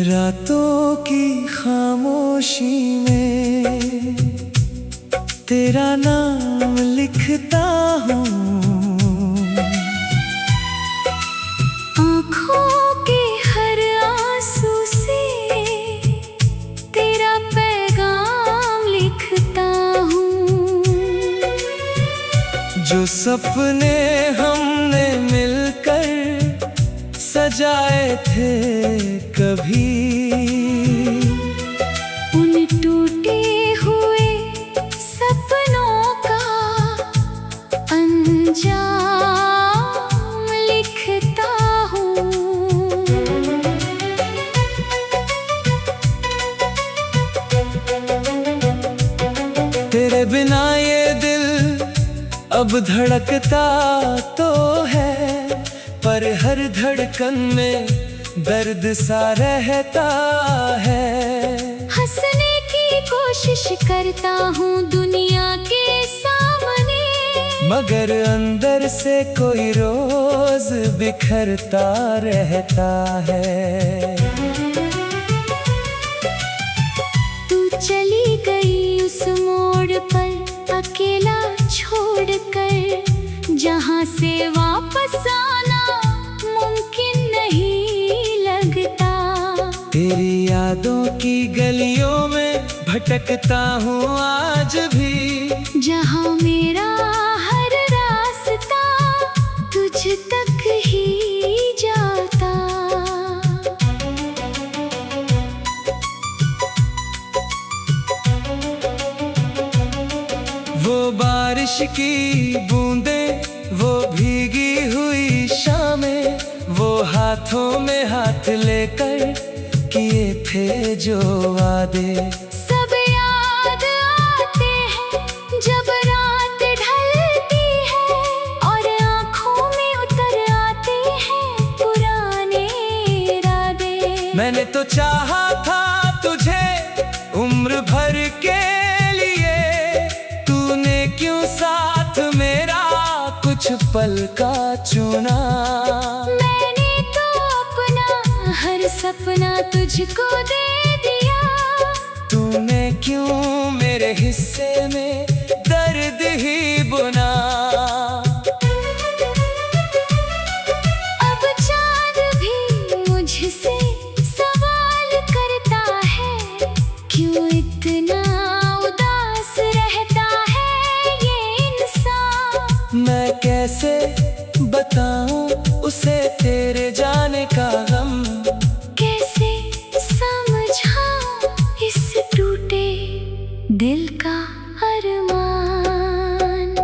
रातों की खामोशी में तेरा नाम लिखता हूँ। आँखों के हर आंसू से तेरा पैगाम लिखता हूँ। जो सपने हमने मिलकर सजाए थे कभी, उन टूटे हुए सपनों का अंजाम लिखता हूँ। तेरे बिना ये दिल अब धड़कता तो है, पर हर धड़कन में दर्द सा रहता है। हंसने की कोशिश करता हूँ दुनिया के सामने, मगर अंदर से कोई रोज बिखरता रहता है। तू चली गई उस मोड़ पर अकेला छोड़कर, जहाँ से वापस आना मुमकिन नहीं लगता। तेरी यादों की गलियों में भटकता हूँ आज भी, जहाँ मेरा हर रास्ता तुझ तक ही जाता। वो बारिश की बूंदें, वो भीगी हुई शामें, वो हाथों में हाथ लेकर किए थे जो वादे, सब याद आते हैं जब रात ढलती है, और आँखों में उतर आते हैं पुराने इरादे। मैंने तो चाहा था तुझे उम्र भर के लिए, तूने क्यों साथ मेरा कुछ पल का चुना। मैंने तो अपना हर सपना तुझको दे दिया, तूने क्यों मेरे हिस्से में दर्द ही बुना। अब चाँद भी मुझसे सवाल करता है, क्यों इतना उदास रहता है ये इंसान। मैं कैसे बताऊं उसे तेरे जाने का गम, कैसे समझाऊं इस टूटे दिल का अरमान।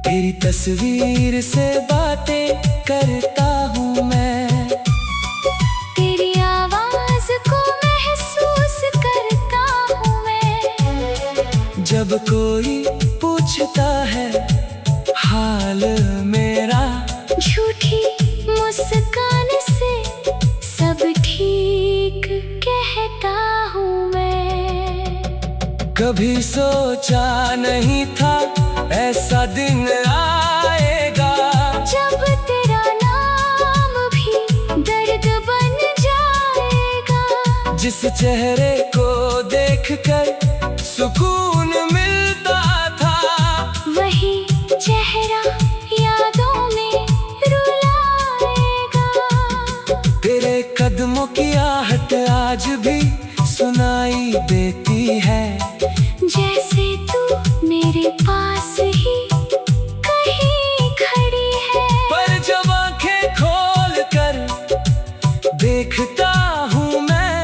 तेरी तस्वीर से बातें करता हूँ मैं, तेरी आवाज को महसूस करता हूँ मैं। जब कोई पूछता है हाल मेरा, झूठी मुस्कान से सब ठीक कहता हूँ मैं। कभी सोचा नहीं था ऐसा दिन आएगा, जब तेरा नाम भी दर्द बन जाएगा। जिस चेहरे को देखकर सुकून मिलता था, वही चेहरा यादों में रुलाएगा। तेरे कदमों की आहट आज भी सुनाई देती है, जैसे तू मेरे पास ही कहीं खड़ी है। पर जब आंखें खोल कर देखता हूँ मैं,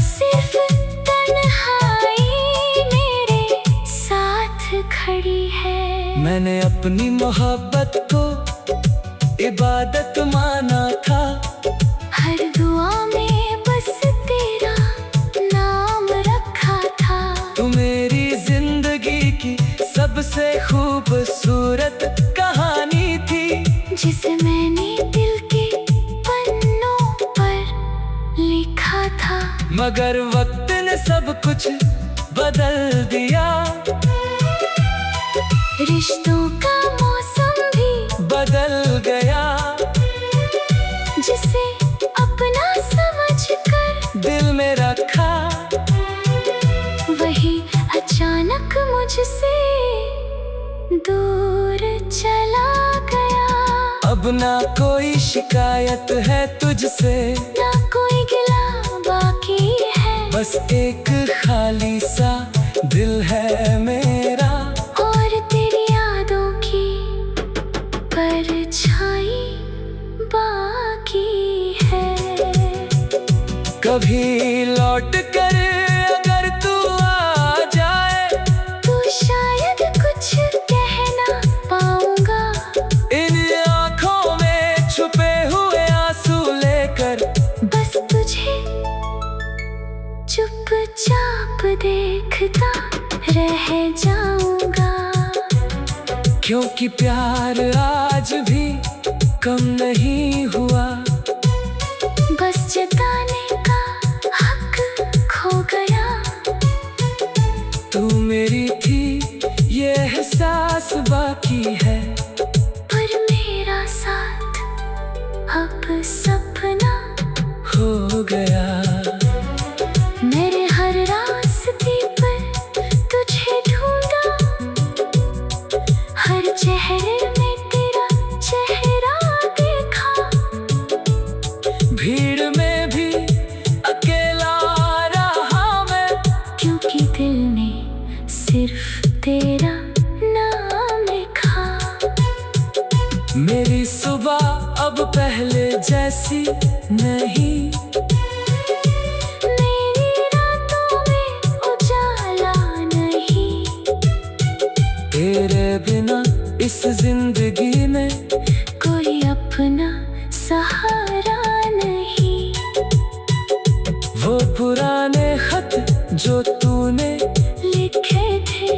सिर्फ तन्हाई मेरे साथ खड़ी है। मैंने अपनी मोहब्बत को इबादत माना था, हर दुआ में बस तेरा नाम रखा था। तू मेरी जिंदगी की सबसे खूबसूरत कहानी थी, जिसे मैंने दिल के पन्नों पर लिखा था। मगर वक्त ने सब कुछ बदल दिया। रिश्तों का मौसम भी बदल गया, जिसे अपना समझकर दिल ना कोई शिकायत है तुझसे, ना कोई गिला बाकी है। बस एक खाली सा दिल है मेरा, और तेरी यादों की परछाई बाकी है। कभी लौट कर अगर तू आ जाए, तो शायद कुछ कह ना पाऊंगा। इन आँखों में छुपे हुए आंसू लेकर, बस तुझे चुपचाप देखता रह जाऊंगा। क्योंकि प्यार आज भी कम नहीं हुआ, बस जताने का हक खो गया। तू मेरी थी ये एहसास बाकी है, पर मेरा साथ अब सपना हो गया। मेरे हर रास्ते पर तुझे ढूंढा, हर चेहरे में तेरा चेहरा देखा। भीड़ में भी अकेला रहा मैं, क्योंकि दिल ने सिर्फ तेरा नाम लिखा। मेरी सुबह अब पहले जैसी नहीं, मेरी रातों में उजाला नहीं। तेरे बिना इस जिंदगी में कोई अपना सहारा नहीं। वो पुराने खत जो तूने लिखे थे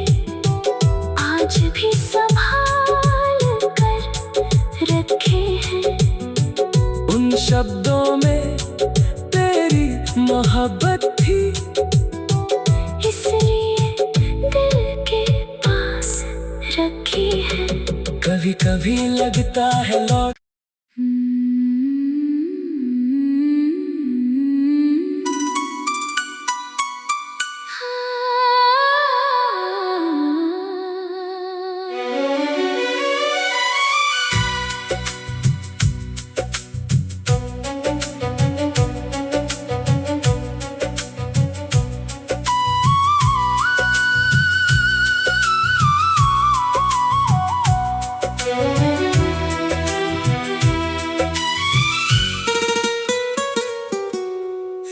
आज भी संभाल कर रखे हैं। उन शब्दों में तेरी मोहब्बत थी, इसलिए दिल के पास रखी है। कभी कभी लगता है लौट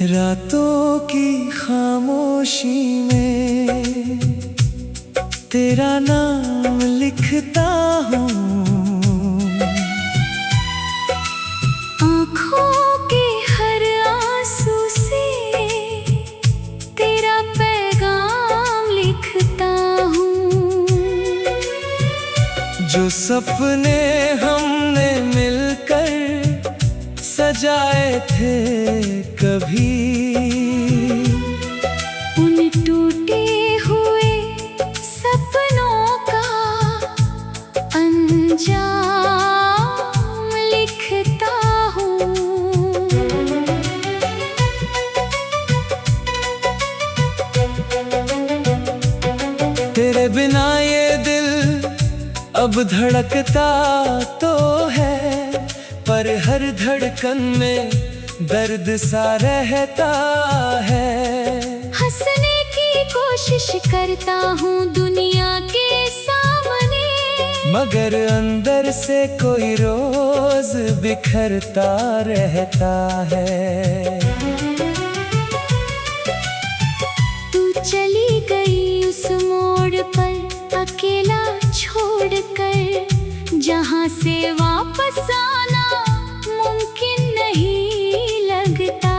रातों की खामोशी में तेरा नाम लिखता हूँ। आँखों के हर आंसू से तेरा पैगाम लिखता हूँ। जो सपने हमने मिलकर सजाए थे कभी, उन टूटे हुए सपनों का अंजाम लिखता हूँ। तेरे बिना ये दिल अब धड़कता तो है, पर हर धड़कन में दर्द सा रहता है। हंसने की कोशिश करता हूँ दुनिया के सामने, मगर अंदर से कोई रोज बिखरता रहता है। तू चली गई उस मोड़ पर अकेला छोड़कर, जहाँ से वापस आना मुमकिन नहीं लगता।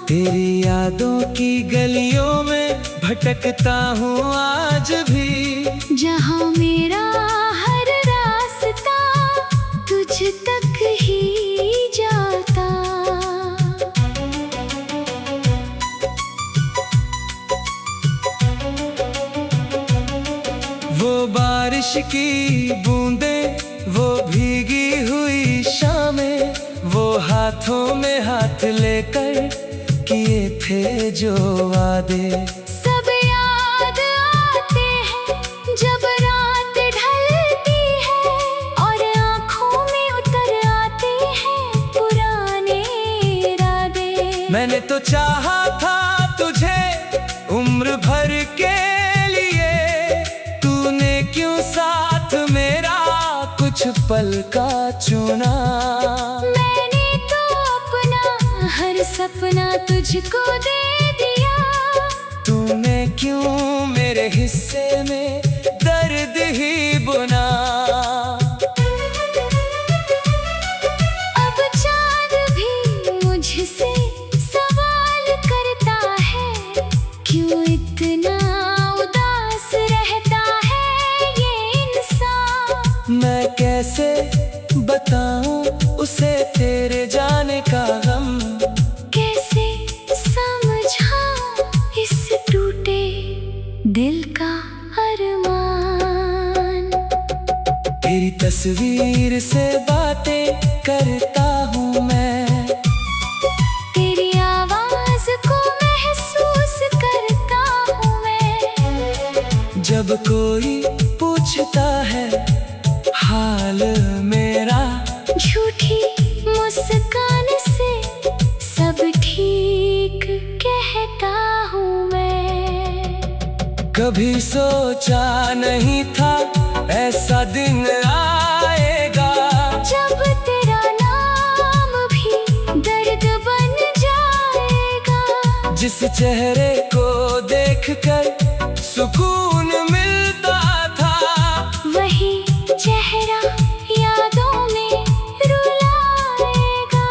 तेरी यादों की गलियों में भटकता हूँ आज भी, जहाँ मेरा हर रास्ता तुझ तक ही जाता। वो बारिश की बूंदें, वो भीगी हुई शामें, वो हाथों में हाथ लेकर किए थे जो वादे, सब याद आते हैं जब रात ढलती है और आँखों में उतर मैंने तो चाहा था तुझे उम्र भर के लिए, तूने क्यों साथ मेरा कुछ पल का चुना। मैंने तो अपना हर सपना तुझको दे दिया, तूने क्यों मेरे हिस्से में दर्द ही बुना। अब चांद भी मुझसे सवाल करता है, क्यों इतना उदास रहता है ये इंसान। मैं कैसे बताऊं उसे तेरे जाने का गम, कैसे समझाऊं इस टूटे दिल का अरमान। तेरी तस्वीर से बातें करता हूँ मैं, तेरी आवाज को महसूस करता हूँ मैं। जब कोई पूछता है हाल मेरा, झूठी मुस्कान से सब ठीक कहता हूँ मैं। कभी सोचा नहीं था ऐसा दिन आएगा, जब तेरा नाम भी दर्द बन जाएगा। जिस चेहरे को देखकर सुकून मिलता था, वही चेहरा यादों में रुलाएगा।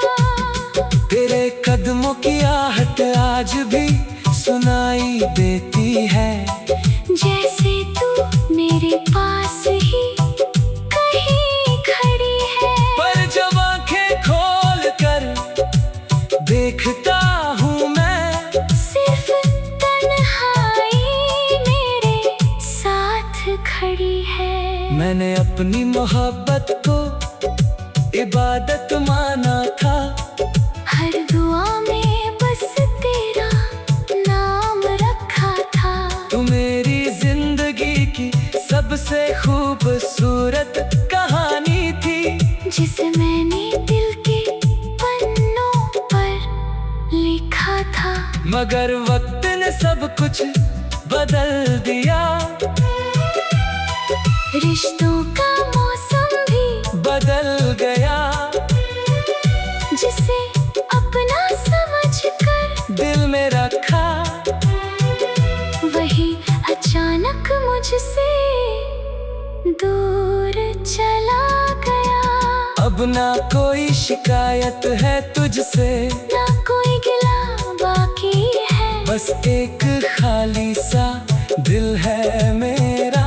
तेरे कदमों की आहट आज भी सुनाई देती है, जैसे तू मेरे पास ही कहीं खड़ी है। पर जब आंखें खोल कर देखता हूँ मैं, सिर्फ तन्हाई मेरे साथ खड़ी है। मैंने अपनी मोहब्बत को इबादत माना था, हर दुआ में बस तेरा नाम रखा था। तू मेरी जिंदगी की सबसे खूबसूरत कहानी थी, जिसे मैंने दिल के पन्नों पर लिखा था। मगर वक्त ने सब कुछ बदल दिया, रिश्तों का मौसम भी बदल गया। जिसे अपना समझकर दिल में रखा, वही अचानक मुझसे दूर चला गया। अब ना कोई शिकायत है तुझसे, ना कोई गिला बाकी है, बस एक खाली सा दिल है मेरा।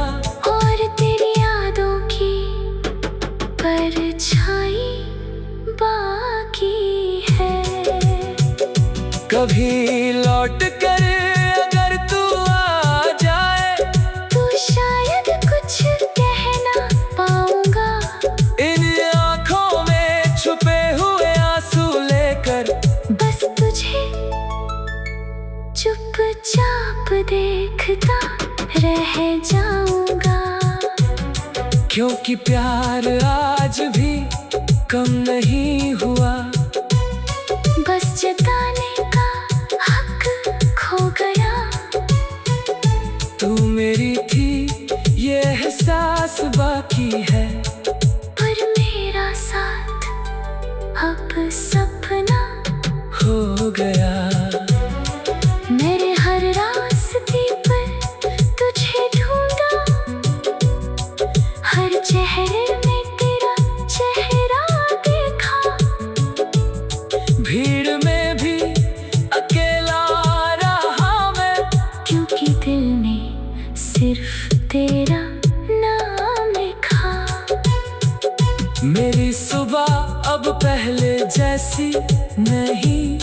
और तेरी यादों की परछाई बाकी है। कभी लौट कर अगर तू आ जाए, तो शायद कुछ कह ना पाऊंगा। इन आँखों में छुपे हुए आंसू लेकर, बस तुझे चुपचाप देखता रह जाऊंगा। क्योंकि प्यार आज भी कम नहीं हुआ, बस जताने का हक खो गया। तू मेरी थी ये एहसास बाकी है, पर मेरा साथ अब सपना हो गया। मेरे हर रास्ते पर तुझे ढूंढा, हर चेहरे में तेरा चेहरा देखा। भीड़ में भी अकेला रहा मैं, क्योंकि दिल ने सिर्फ तेरा नाम लिखा। मेरी सुबह अब पहले जैसी नहीं,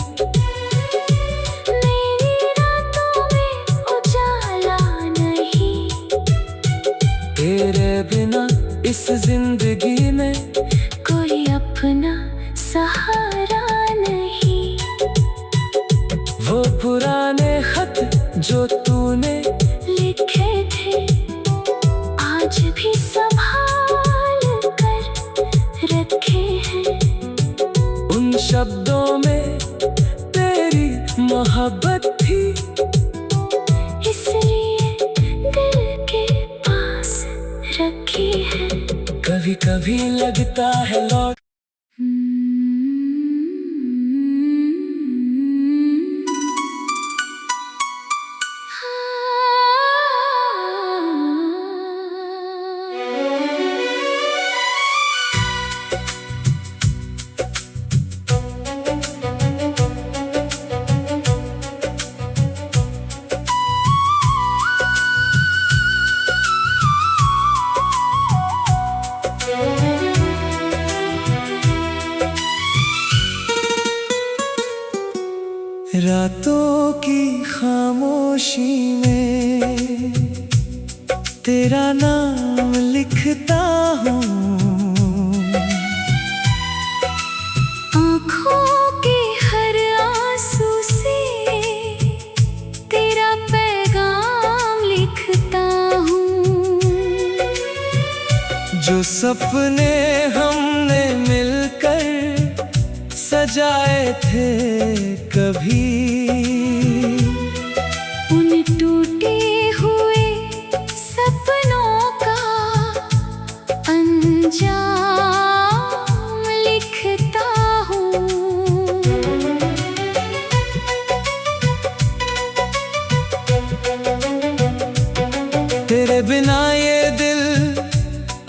मेरी रातों में उजाला नहीं। तेरे बिना इस जिंदगी में कोई अपना सहारा नहीं। वो पुराने खत जो तूने लिखे थे, आज भी संभाल कर रखे हैं। उन शब्दों में तेरी मोहब्बत थी, इसलिए दिल के पास रखी है। कभी कभी लगता है लौट रातों की खामोशी में तेरा नाम लिखता हूँ, आँखों के हर आंसू से तेरा पैगाम लिखता हूँ। जो सपने हमने मिलकर सजाए थे कभी, उन टूटे हुए सपनों का अंजाम लिखता हूँ। तेरे बिना ये दिल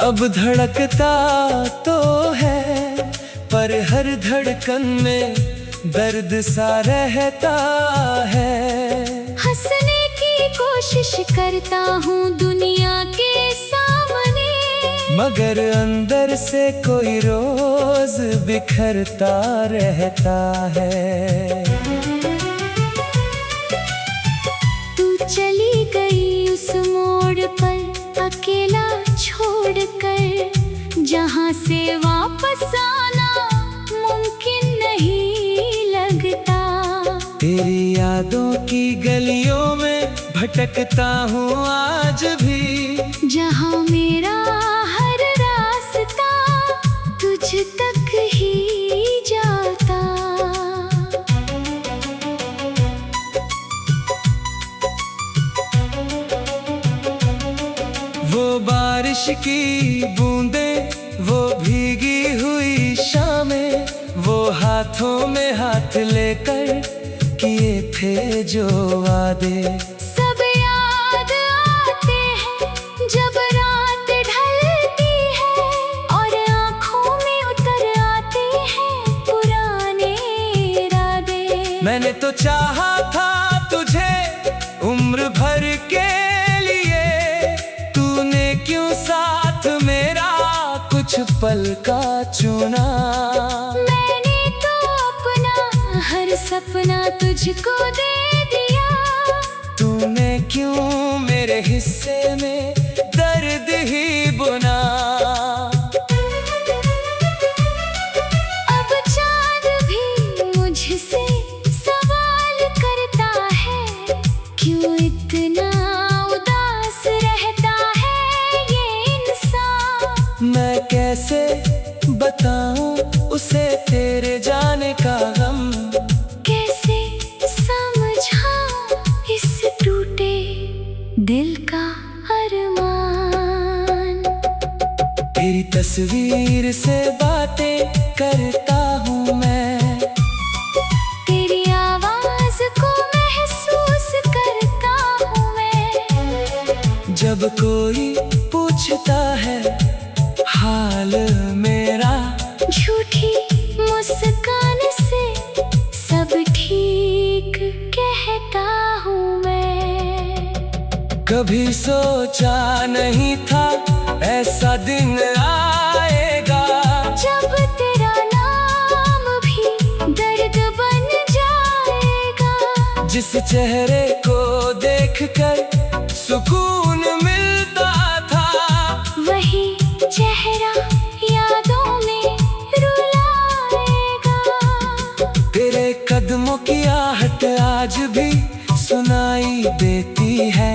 अब धड़कता तो है, पर हर धड़कन में दर्द सा रहता है। हंसने की कोशिश करता हूँ दुनिया के सामने, मगर अंदर से कोई रोज बिखरता रहता है। तू चली गई उस मोड़ पर अकेला छोड़कर, जहाँ से वापस आना मुमकिन नहीं लगता। तेरी यादों की गलियों में भटकता हूँ आज भी, जहाँ मेरा हर रास्ता तुझ तक ही जाता। वो बारिश की बूंदें, वो भीगी हुई शामें, वो हाथों में हाथ लेकर किए थे जो वादे, सब याद आते हैं जब रात ढलती है, और आँखों में उतर आते हैं पुराने इरादे। मैंने तो चाहा था तुझे उम्र भर के लिए, तूने क्यों साथ मेरा कुछ पल का चुना। मैंने तो अपना हर सपना तुझको दे दिया, तूने क्यों मेरे हिस्से में दर्द ही बुना। अब चाँद भी मुझसे सवाल करता है, क्यों इतना उदास रहता है ये इंसान। मैं कैसे बताऊं उसे तेरे जाने का गम, कैसे समझाऊं इस टूटे दिल का अरमान। तेरी तस्वीर से बातें करता हूँ मैं, तेरी आवाज को महसूस करता हूँ मैं। जब कोई पूछता है हाल मेरा, झूठी मुस्कान से सब ठीक कहता हूँ मैं। कभी सोचा नहीं था ऐसा दिन आएगा, जब तेरा नाम भी दर्द बन जाएगा। जिस चेहरे को देखकर सुकून मिलता था, वही चेहरा यादों में रुलाएगा। तेरे कदमों की आहट आज भी सुनाई देती है,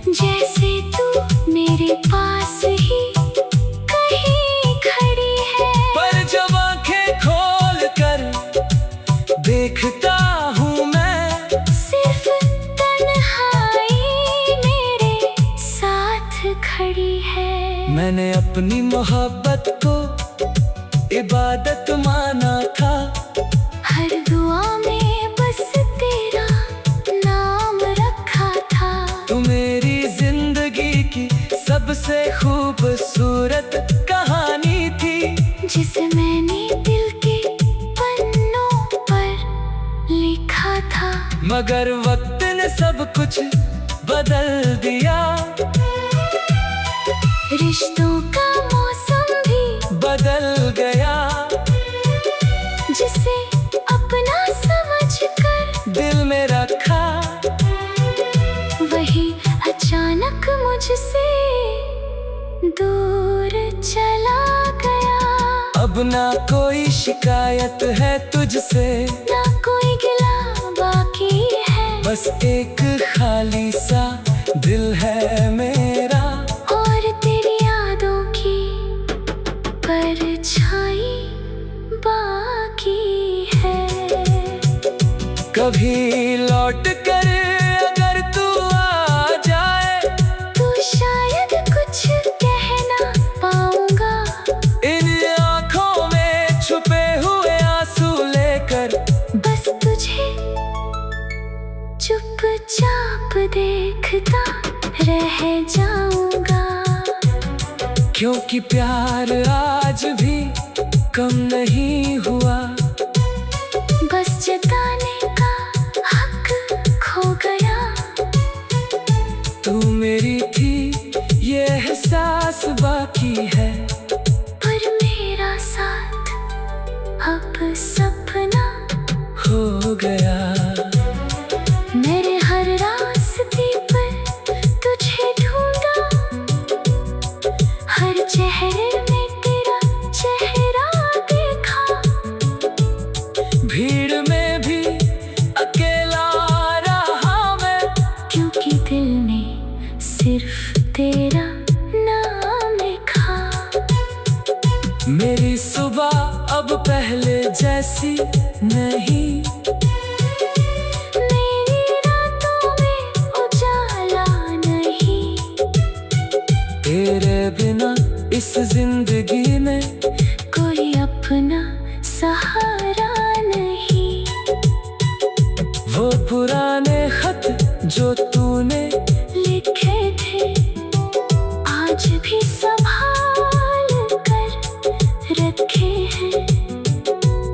जैसे तू मेरे पास ही कहीं खड़ी है। पर जब आंखें खोल कर देखता हूँ मैं, अपनी मोहब्बत को इबादत माना था। हर दुआ में बस तेरा नाम रखा था। तू मेरी जिंदगी की सबसे खूबसूरत कहानी थी, जिसे मैंने दिल के पन्नों पर लिखा था। मगर वक्त ने सब कुछ बदल दिया। रिश्तों का मौसम भी बदल गया। जिसे अपना समझकर दिल में रखा, वही अचानक मुझसे दूर चला गया। अब ना कोई शिकायत है तुझसे, ना कोई गिला बाकी है। बस एक खाली सा दिल है मेरा, और तेरी यादों की परछाई बाकी है। कभी लौट कर अगर तू आ जाए, तू शायद कुछ कह ना पाऊंगा। इन आँखों में छुपे हुए आंसू लेकर बस तुझे चुपचाप देखता रह जाऊंगा। क्योंकि प्यार आज भी कम नहीं हुआ, बस जताने का हक खो गया। तू मेरी थी ये एहसास बाकी है, पर मेरा साथ अब सपना हो गया। मेरे हर रास्ते पर तुझे ढूंढा, हर चेहरे में तेरा चेहरा देखा। भीड़ में भी अकेला रहा मैं, क्योंकि दिल ने सिर्फ तेरा नाम लिखा। मेरी सुबह अब पहले जैसी नहीं, मेरी रातों में उजाला नहीं। तेरे बिना इस जिंदगी में कोई अपना सहारा नहीं। वो पुराने खत जो तूने लिखे थे आज भी संभाल कर रखे हैं।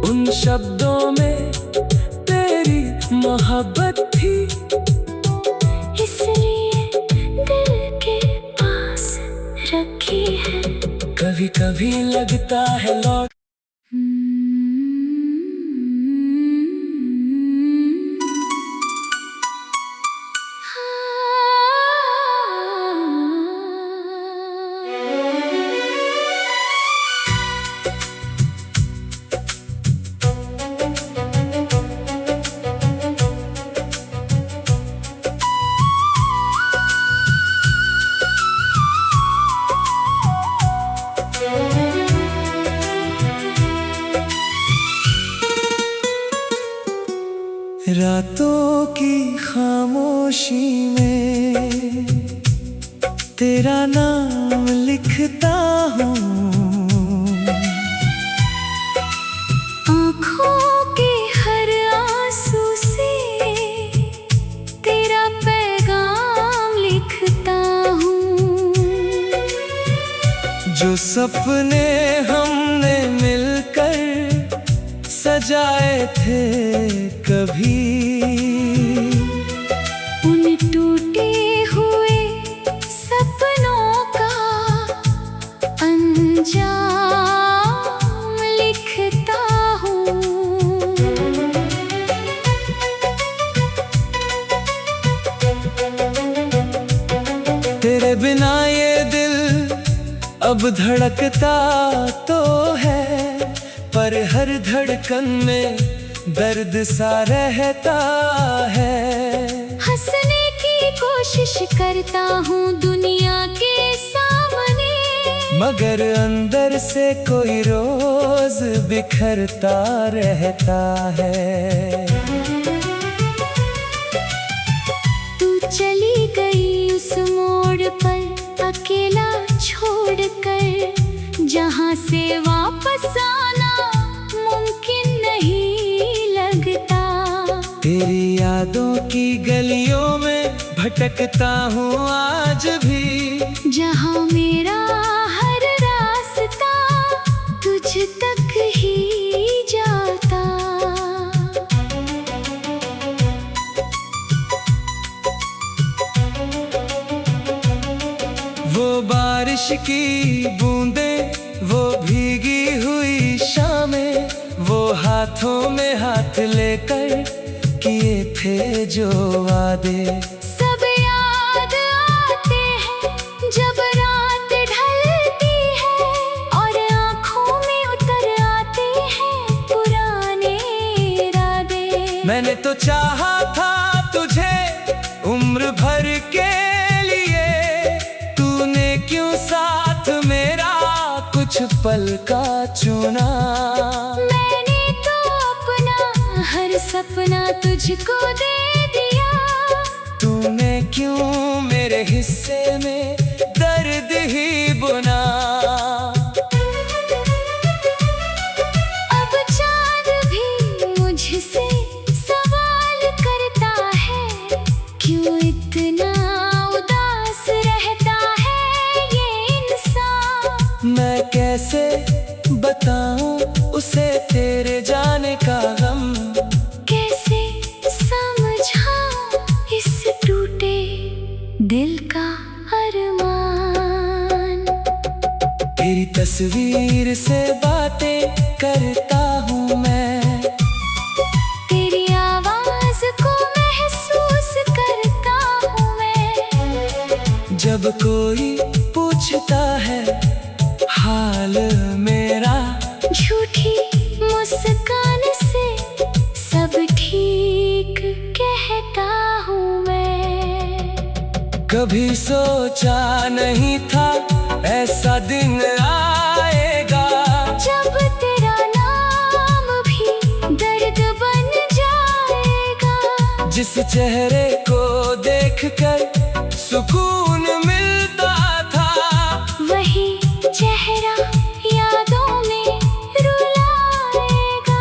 उन शब्दों में तेरी मोहब्बत थी, इसलिए दिल के पास रखी है। कभी कभी लगता है लौट रातों की खामोशी में तेरा नाम लिखता हूँ। आँखों के हर आंसू से तेरा पैगाम लिखता हूँ। जो सपने हमने मिलकर सजाए थे कभी, उन टूटे हुए सपनों का अंजाम लिखता हूँ। तेरे बिना ये दिल अब धड़कता तो है, पर हर धड़कन में दर्द सा रहता है। हंसने की कोशिश करता हूँ दुनिया के सामने, मगर अंदर से कोई रोज बिखरता रहता है। तू चली गई उस मोड़ पर अकेला छोड़ छोड़कर जहाँ से वापस आना मुमकिन नहीं लगता। तेरी यादों की गलियों में भटकता हूँ आज भी, जहाँ मेरा हर रास्ता तुझ तक ही जाता। वो बारिश की बूंदें, वो भीगी हुई शामें, वो हाथों में हाथ लेकर किए थे जो वादे, सब याद आते हैं जब रात ढलती है और आँखों में उतर आते हैं पुराने इरादे। मैंने तो चाहा था तुझे उम्र भर के लिए, तूने क्यों साथ मेरा कुछ पल का चुना। मैंने तो अपना हर सपना तुझको दे दिया, तूने क्यों मेरे हिस्से में दर्द ही बुना। अब चाँद भी मुझसे सवाल करता है, क्यों इतना उदास रहता है ये इंसान। मैं कैसे बताऊं उसे तेरे जाने का गम, कैसे समझाऊं इस टूटे दिल का अरमान। तेरी तस्वीर से बातें करता हूँ मैं, तेरी आवाज को महसूस करता हूँ मैं। जब कोई पूछता है हाल मेरा, झूठी मुस्कान से सब ठीक कहता हूँ मैं। कभी सोचा नहीं था ऐसा दिन आएगा, जब तेरा नाम भी दर्द बन जाएगा। जिस चेहरे को देखकर सुकून मिलता था, वही चेहरा यादों में रुलाएगा।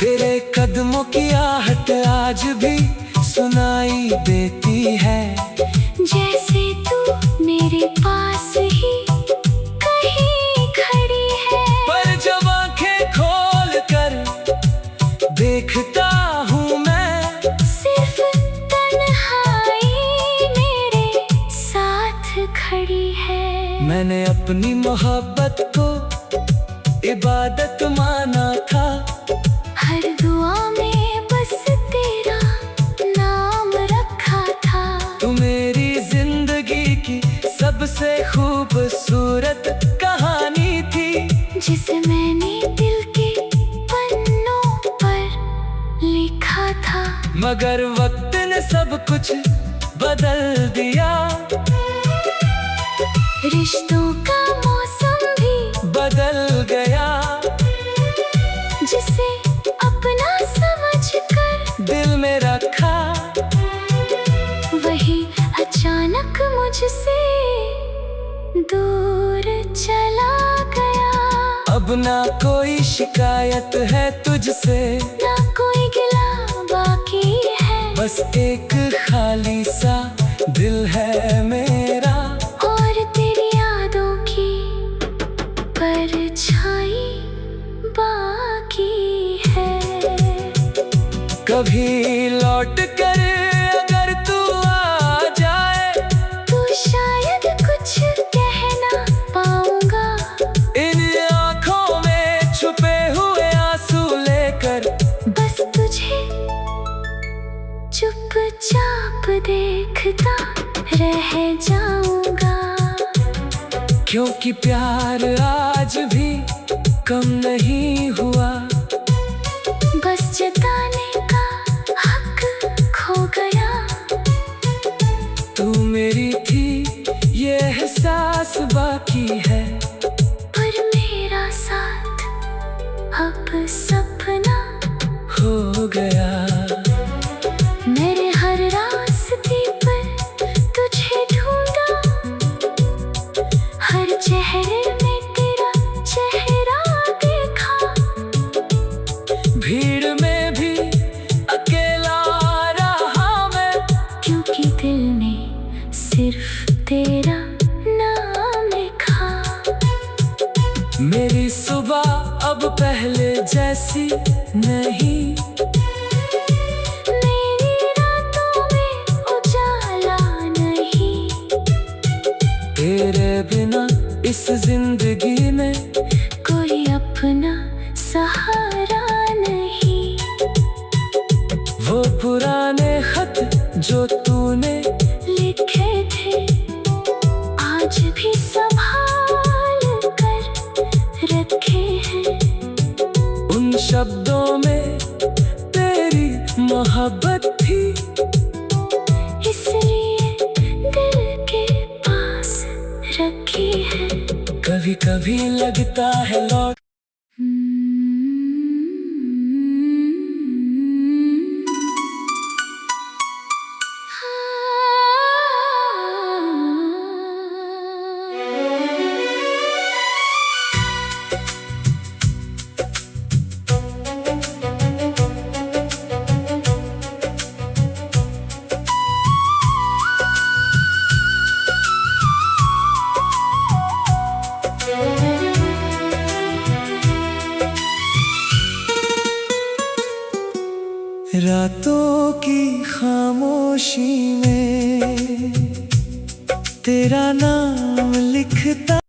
तेरे कदमों की आहट आज भी सुनाई देती है, जैसे तू मेरे पास ही कहीं खड़ी है। पर जब आंखें खोल कर देखता हूँ मैं, सिर्फ तन्हाई मेरे साथ खड़ी है। मैंने अपनी मोहब्बत को इबादत माना था, हर दुआ में बस तेरा नाम रखा था। तू मेरी जिंदगी की सबसे खूबसूरत कहानी थी, जिसे मैंने दिल के पन्नों पर लिखा था। मगर वक्त ने सब कुछ बदल दिया, रिश्तों का मौसम भी बदल गया। जिसे अपना समझकर दिल में रखा, वही अचानक मुझसे दूर चला गया। अब ना कोई शिकायत है तुझसे, ना कोई गिला बाकी है, बस एक खाली सा दिल है मेरा। और तेरी यादों की परछाई बाकी है। कभी लौट कर अगर तू आ जाए, तू शायद कुछ कह ना पाऊंगा। इन आँखों में छुपे हुए आंसू लेकर, बस तुझे चुपचाप देखता रह जाऊंगा। क्योंकि प्यार आज भी कम नहीं हुआ, बस जताने का हक खो गया। तू मेरी थी ये एहसास बाकी है, पर मेरा साथ अब सपना हो गया। मेरे हर रास्ते पर तुझे ढूंढा, पहले जैसी नहीं। मेरी रातों में उजाला नहीं। तेरे बिना इस जिंदगी में कोई अपना सहारा नहीं। वो पुराने खत जो तूने लिखे थे आज भी संभाल कर रखे हैं। उन शब्दों में तेरी मोहब्बत थी, इसलिए दिल के पास रखी है। कभी कभी लगता है लौट रातों की खामोशी में तेरा नाम लिख